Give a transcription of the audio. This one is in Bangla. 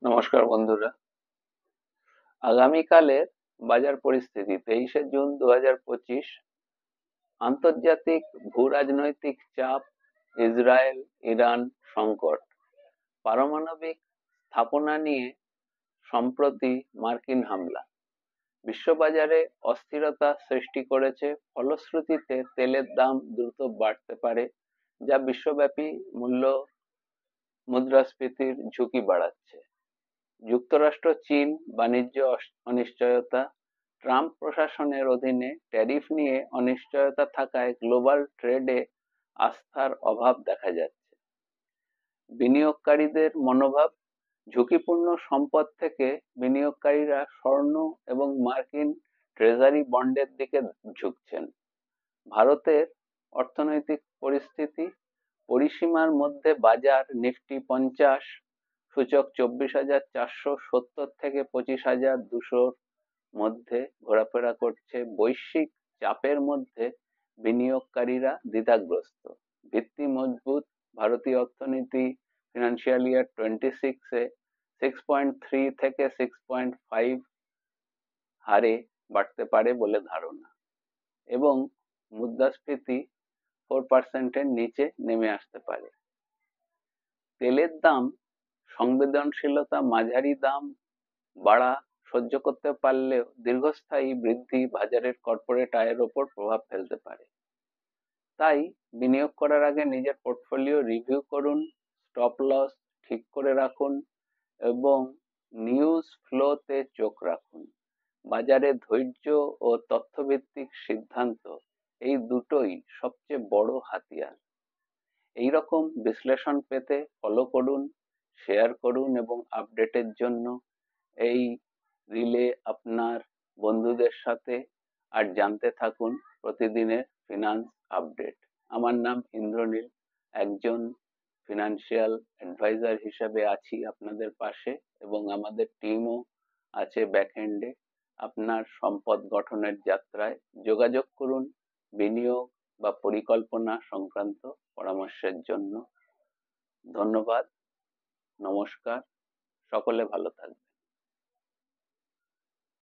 নমস্কার বন্ধুরা। আগামীকালের বাজার পরিস্থিতি 23শে জুন 2025। আন্তর্জাতিক ভূ রাজনৈতিক চাপ, ইসরায়েল ইরান সংকট, পারমাণবিক স্থাপনা নিয়ে সম্প্রতি মার্কিন হামলা বিশ্ববাজারে অস্থিরতা সৃষ্টি করেছে। ফলশ্রুতিতে তেলের দাম দ্রুত বাড়তে পারে, যা বিশ্বব্যাপী মুদ্রাস্ফীতির ঝুঁকি বাড়াচ্ছে। যুক্তরাষ্ট্র চীন বাণিজ্য অনিশ্চয়তা, ট্রাম্প প্রশাসনের অধীনে ট্যারিফ নিয়ে অনিশ্চয়তা থাকায় গ্লোবাল ট্রেডে আস্থার অভাব দেখা যাচ্ছে। বিনিয়োগকারীদের মনোভাব, ঝুঁকিপূর্ণ সম্পদ থেকে বিনিয়োগকারীরা স্বর্ণ এবং মার্কিন ট্রেজারি বন্ডের দিকে ঝুঁকছেন। ভারতের অর্থনৈতিক পরিস্থিতি, পরিসীমার মধ্যে বাজার, নিফটি 50 সূচক 24,470 থেকে 25,200 মধ্যে ঘোরাফেরা করছে। বৈশ্বিক চাপের মধ্যে বিনিয়োগকারীরা দ্বিধাগ্রস্ত। ভিত্তি মজবুত, ভারতীয় অর্থনীতি ফিনান্সিয়াল ইয়ার 26-এ 6.3 থেকে 6.5 হারে বাড়তে পারে বলে ধারণা, এবং মুদ্রাস্ফীতি 4%-এর নিচে নেমে আসতে পারে। তেলের দাম সংবেদনশীলতা, মাঝারি দাম বাড়া সহ্য করতে পারলেও দীর্ঘস্থায়ী বৃদ্ধি বাজারের কর্পোরেট আয়ের ওপর প্রভাব ফেলতে পারে। তাই বিনিয়োগ করার আগে নিজের পোর্টফোলিও রিভিউ করুন, স্টপ লস ঠিক করে রাখুন এবং নিউজ ফ্লোতে চোখ রাখুন। বাজারে ধৈর্য ও তথ্যভিত্তিক সিদ্ধান্ত, এই দুটোই সবচেয়ে বড় হাতিয়ার। এইরকম বিশ্লেষণ পেতে ফলো করুন, শেয়ার করুন এবং আপডেটের জন্য এই রিলে আপনার বন্ধুদের সাথে আর জানতে থাকুন প্রতিদিনের ফিনান্স আপডেট। আমার নাম ইন্দ্রনীল, একজন ফিনান্সিয়াল অ্যাডভাইজার হিসেবে আছি আপনাদের পাশে, এবং আমাদের টিমও আছে ব্যাকএন্ডে। আপনার সম্পদ গঠনের যাত্রায় যোগাযোগ করুন বিনিয়োগ বা পরিকল্পনা সংক্রান্ত পরামর্শের জন্য। ধন্যবাদ, নমস্কার, সকলে ভালো থাকবেন।